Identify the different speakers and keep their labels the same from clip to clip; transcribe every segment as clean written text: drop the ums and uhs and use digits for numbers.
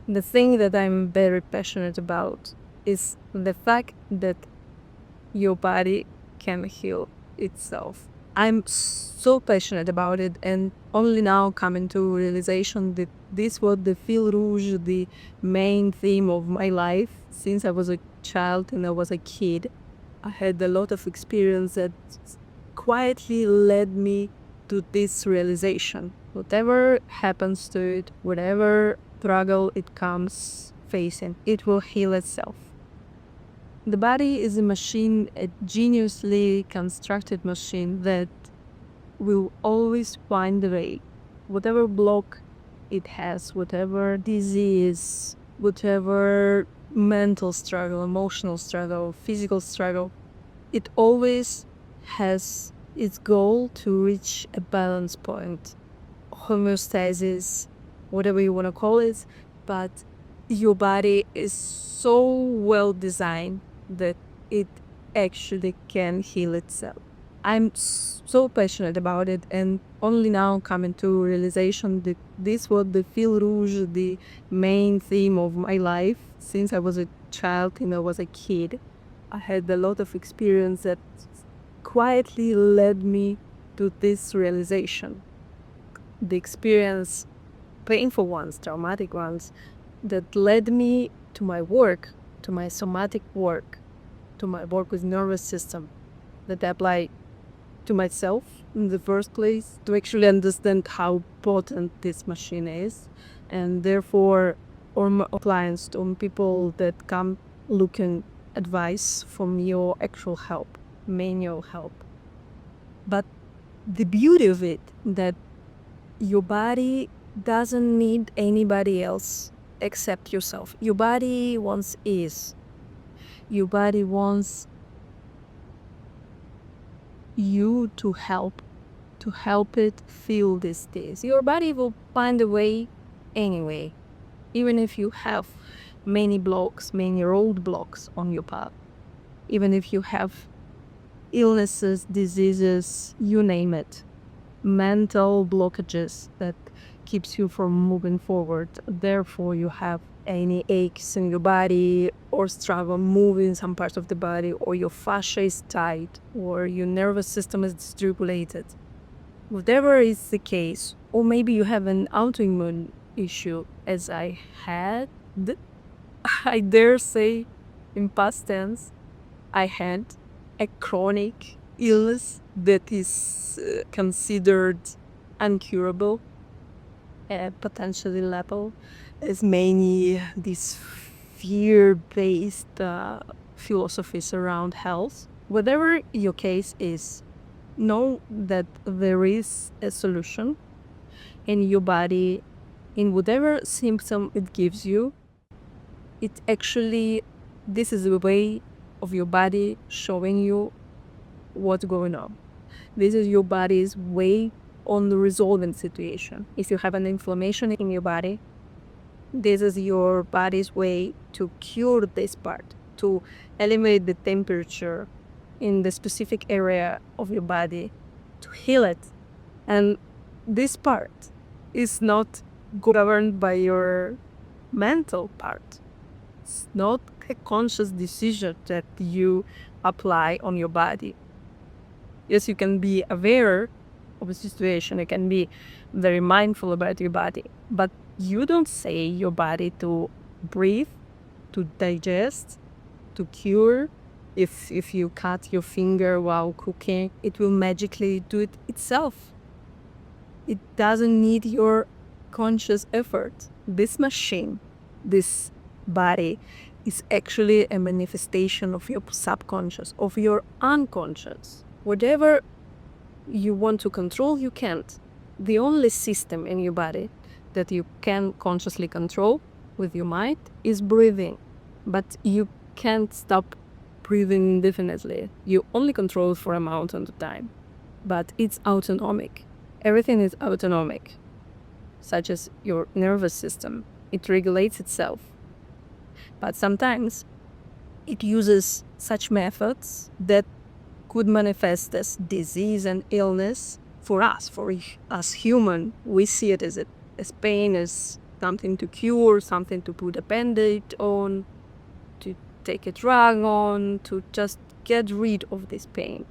Speaker 1: The thing that I'm very passionate about is the fact that your body can heal itself. I'm so passionate about it, and only now coming to realization that this was the fil rouge, the main theme of my life since I was a child and I was a kid. I had a lot of experience that quietly led me to this realization. Whatever happens to it, whatever struggle it comes facing, it will heal itself. The body is a machine, a geniusly constructed machine that will always find a way. Whatever block it has, whatever disease, whatever mental struggle, emotional struggle, physical struggle, it always has its goal to reach a balance point, homeostasis, whatever you want to call it. But your body is so well designed that it actually can heal itself. I'm so passionate about it, and only now coming to realization that this was the fil rouge, the main theme of my life since I was a child and I was a kid. I had a lot of experience that quietly led me to this realization. The experience, painful ones, traumatic ones, that led me to my work, to my somatic work, to my work with nervous system, that I apply to myself in the first place to actually understand how potent this machine is, and therefore on my clients, on people that come looking advice from your actual help, manual help. But the beauty of it, that your body doesn't need anybody else except yourself. Your body wants ease. Your body wants you to help it feel this ease. Your body will find a way anyway, even if you have many blocks, many roadblocks on your path, even if you have illnesses, diseases, you name it, mental blockages that keeps you from moving forward. Therefore, you have any aches in your body or struggle moving some parts of the body, or your fascia is tight, or your nervous system is dysregulated. Whatever is the case, or maybe you have an autoimmune issue, as I had, I dare say, in past tense, I had a chronic illness that is considered incurable, potentially lethal, as many these fear-based philosophies around health. Whatever your case is, know that there is a solution in your body, in whatever symptom it gives you. It actually, this is a way of your body showing you what's going on. This is your body's way on the resolving situation. If you have an inflammation in your body, this is your body's way to cure this part, to eliminate the temperature in the specific area of your body, to heal it. And this part is not governed by your mental part. It's not a conscious decision that you apply on your body. Yes, you can be aware of a situation, you can be very mindful about your body, but you don't say your body to breathe, to digest, to cure. If you cut your finger while cooking, it will magically do it itself. It doesn't need your conscious effort. This machine, this body, is actually a manifestation of your subconscious, of your unconscious. Whatever you want to control, you can't. The only system in your body that you can consciously control with your mind is breathing. But you can't stop breathing indefinitely. You only control it for a amount of time. But it's autonomic. Everything is autonomic, such as your nervous system. It regulates itself. But sometimes it uses such methods that could manifest as disease and illness for us human. We see it as pain, as something to cure, something to put a band-aid on, to take a drug on, to just get rid of this pain.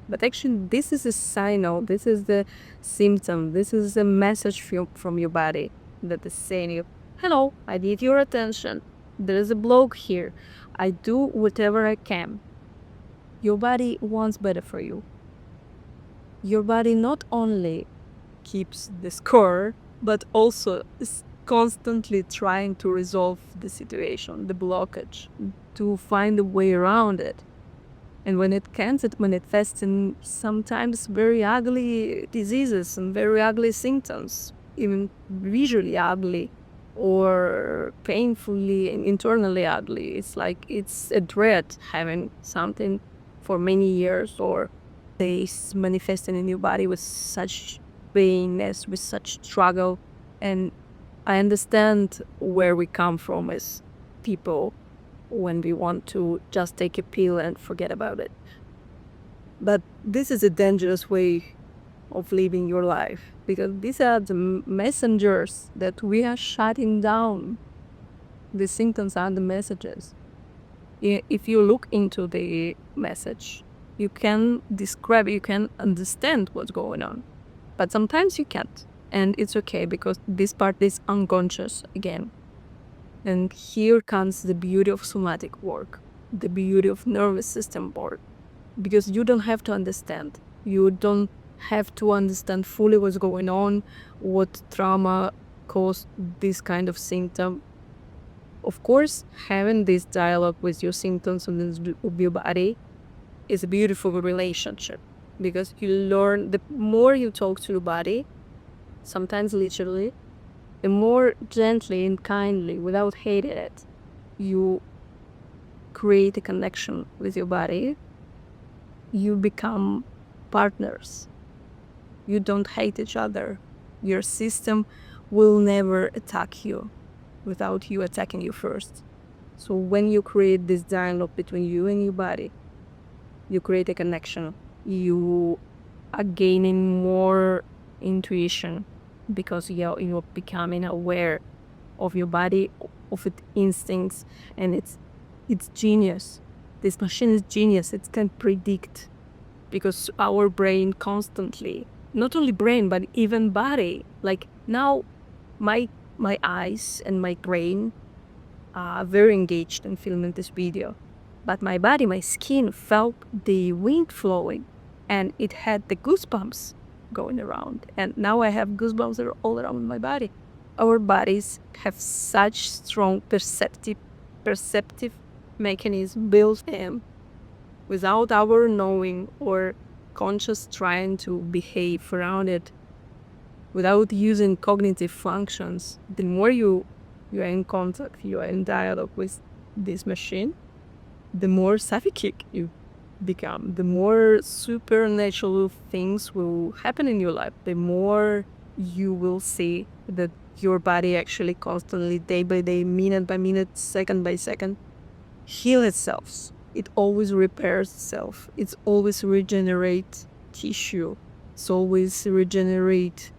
Speaker 1: But actually, this is a signal, this is the symptom, this is a message from your body that is saying you, hello, I need your attention. There is a block here. I do whatever I can. Your body wants better for you. Your body not only keeps the score, but also is constantly trying to resolve the situation, the blockage, to find a way around it. And when it can't, it manifests in sometimes very ugly diseases and very ugly symptoms, even visually ugly or painfully and internally ugly. It's like it's a dread having something for many years or days manifesting in your body with such painness, with such struggle. And I understand where we come from as people when we want to just take a pill and forget about it. But this is a dangerous way of living your life, because these are the messengers that we are shutting down. The symptoms are the messages. If you look into the message, you can describe, you can understand what's going on. But sometimes you can't. And it's okay, because this part is unconscious again. And here comes the beauty of somatic work, the beauty of nervous system work, because you don't have to understand. You don't have to understand fully what's going on, what trauma caused this kind of symptom. Of course, having this dialogue with your symptoms and with your body is a beautiful relationship, because you learn, the more you talk to your body, sometimes literally, the more gently and kindly, without hating it, you create a connection with your body. You become partners. You don't hate each other. Your system will never attack you without you attacking you first. So when you create this dialogue between you and your body, you create a connection. You are gaining more intuition, because you're becoming aware of your body, of its instincts, and it's genius. This machine is genius. It can predict, because our brain constantly, not only brain but even body, like now my eyes and my brain are very engaged in filming this video, but my body, my skin felt the wind flowing, and it had the goosebumps going around, and now I have goosebumps that are all around my body. Our bodies have such strong perceptive mechanism built in, without our knowing or conscious trying to behave around it, without using cognitive functions. The more you are in contact, you are in dialogue with this machine, the more psychic you become, the more supernatural things will happen in your life, the more you will see that your body actually constantly, day by day, minute by minute, second by second, heal itself. It always repairs itself. It's always regenerate tissue. It's always regenerate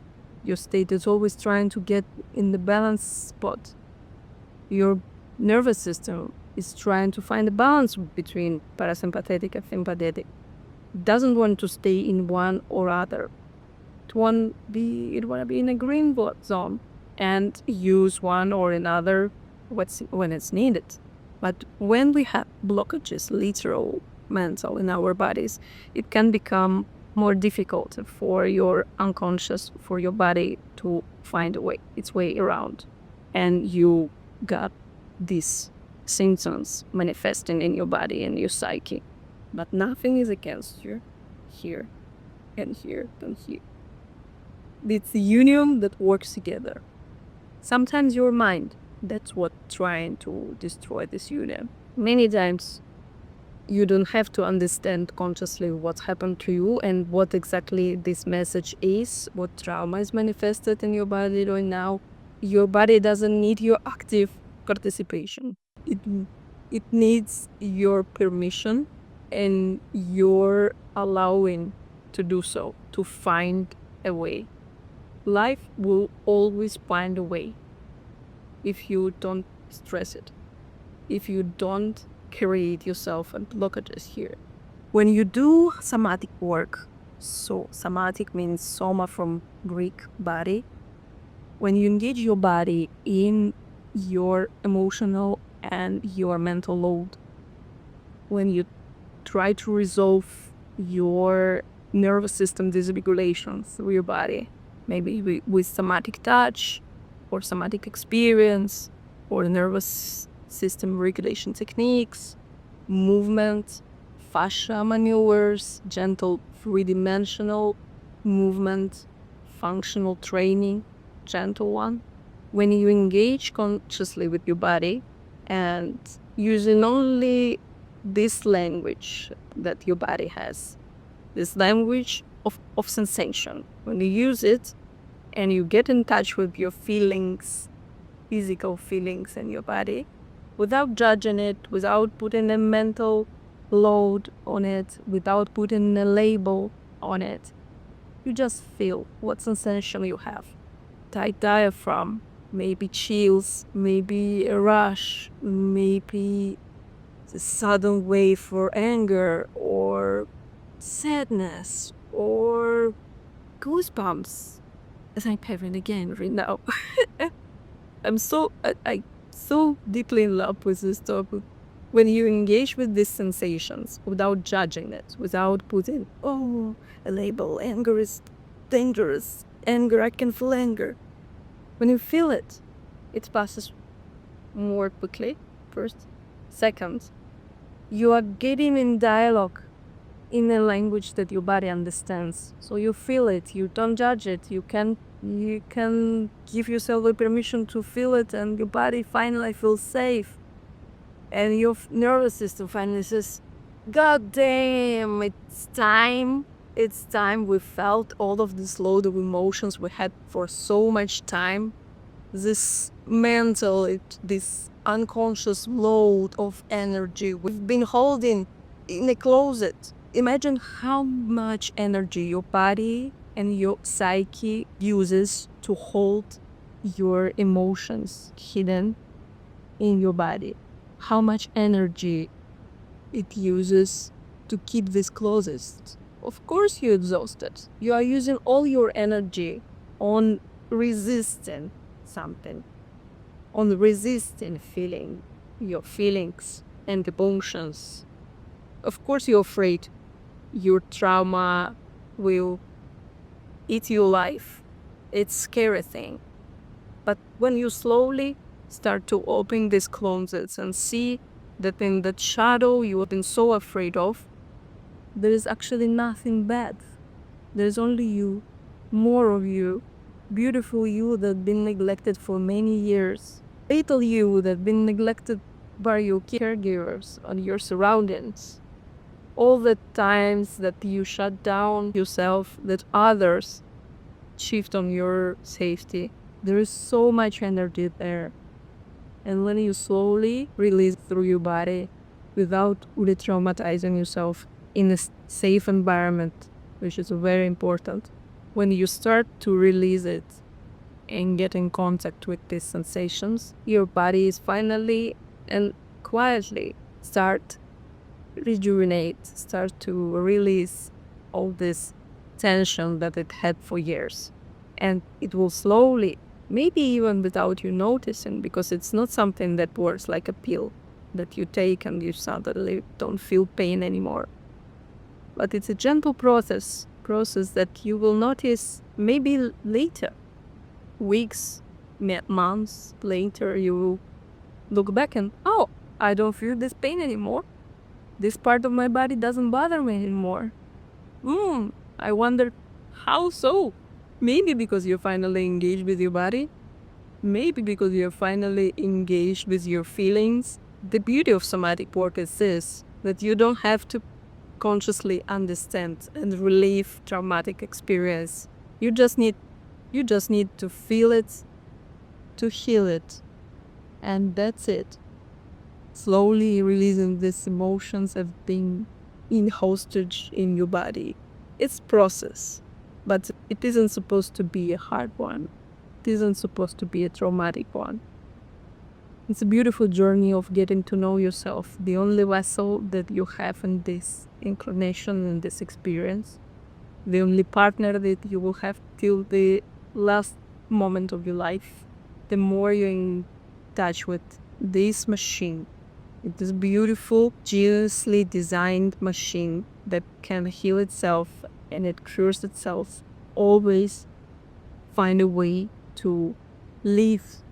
Speaker 1: your state. It's always trying to get in the balance spot. Your nervous system is trying to find a balance between parasympathetic and sympathetic. It doesn't want to stay in one or other. It want to be in a green zone and use one or another when it's needed. But when we have blockages, literal, mental, in our bodies, it can become more difficult for your unconscious, for your body to find its way around. And you got these symptoms manifesting in your body and your psyche. But nothing is against you here and here and here. It's the union that works together. Sometimes your mind, that's what trying to destroy this union. Many times you don't have to understand consciously what's happened to you and what exactly this message is, what trauma is manifested in your body right now. Your body doesn't need your active participation. It needs your permission and your allowing to do so, to find a way. Life will always find a way. if you don't stress it, if you don't create yourself and blockages here. When you do somatic work, so somatic means soma from Greek body. When you engage your body in your emotional and your mental load, when you try to resolve your nervous system dysregulation through your body, maybe with somatic touch or somatic experience or nervous system regulation techniques, movement, fascia maneuvers, gentle three-dimensional movement, functional training, gentle one. When you engage consciously with your body and using only this language that your body has, this language of sensation, when you use it and you get in touch with your feelings, physical feelings in your body, without judging it, without putting a mental load on it, without putting a label on it, you just feel what sensation you have. Tight diaphragm, maybe chills, maybe a rush, maybe a sudden wave for anger or sadness or goosebumps, as I'm having again right now. I so deeply in love with this topic. When you engage with these sensations without judging it, without putting, oh, a label, anger is dangerous, anger, I can feel anger. When you feel it, it passes more quickly, first. Second, you are getting in dialogue in a language that your body understands. So you feel it, you don't judge it, you can give yourself the permission to feel it, and your body finally feels safe. And your nervous system finally says, God damn, it's time. It's time. We felt all of this load of emotions we had for so much time. This mental, this unconscious load of energy we've been holding in a closet. Imagine how much energy your body and your psyche uses to hold your emotions hidden in your body. How much energy it uses to keep this closest. Of course you're exhausted. You are using all your energy on resisting something, on resisting feeling your feelings and emotions. Of course you're afraid your trauma will eat your life. It's a scary thing. But when you slowly start to open these closets and see that in that shadow you have been so afraid of, there is actually nothing bad. There's only you, more of you, beautiful you that been neglected for many years, fatal you that been neglected by your caregivers and your surroundings. All the times that you shut down yourself, that others shift on your safety. There is so much energy there. And when you slowly release through your body without re-traumatizing yourself in a safe environment, which is very important, when you start to release it and get in contact with these sensations, your body is finally and quietly start rejuvenate, start to release all this tension that it had for years. And it will slowly, maybe even without you noticing, because it's not something that works like a pill that you take and you suddenly don't feel pain anymore. But it's a gentle process that you will notice maybe later, weeks, months later, you will look back and, oh, I don't feel this pain anymore. This part of my body doesn't bother me anymore. I wonder how so? Maybe because you're finally engaged with your body. Maybe because you're finally engaged with your feelings. The beauty of somatic work is this, that you don't have to consciously understand and relieve traumatic experience. You just need to feel it, to heal it. And that's it. Slowly releasing these emotions have been in hostage in your body. It's process, but it isn't supposed to be a hard one. It isn't supposed to be a traumatic one. It's a beautiful journey of getting to know yourself, the only vessel that you have in this inclination and this experience, the only partner that you will have till the last moment of your life. The more you're in touch with this machine, this beautiful, geniusly designed machine that can heal itself and it cures itself, always find a way to live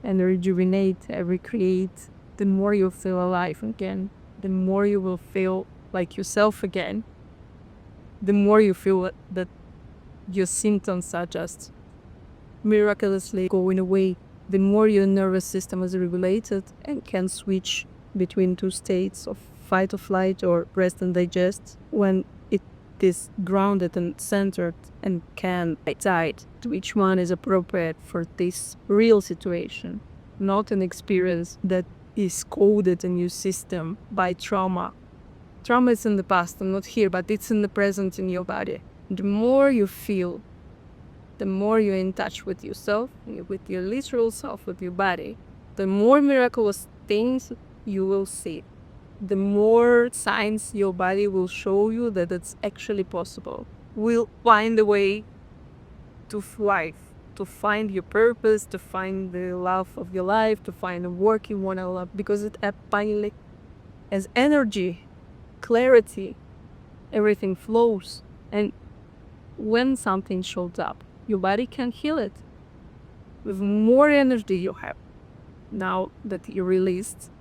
Speaker 1: and rejuvenate and recreate, the more you feel alive again, the more you will feel like yourself again, the more you feel that your symptoms are just miraculously going away, the more your nervous system is regulated and can switch between two states of fight or flight or rest and digest when it is grounded and centered and can decide which one is appropriate for this real situation, not an experience that is coded in your system by trauma. Trauma is in the past and not here, but it's in the present in your body. The more you feel, the more you're in touch with yourself, with your literal self, with your body, the more miraculous things you will see. The more signs your body will show you that it's actually possible. Will find a way to thrive, to find your purpose, to find the love of your life, to find the work you want to love, because it finally has energy, clarity, everything flows. And when something shows up, your body can heal it with more energy you have now that you released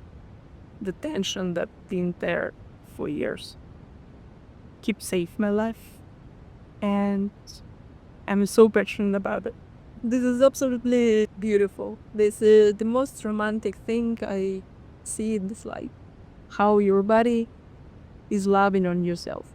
Speaker 1: the tension that's been there for years. Keep safe, my life. And I'm so passionate about it. This is absolutely beautiful. This is the most romantic thing I see in this life. How your body is loving on yourself.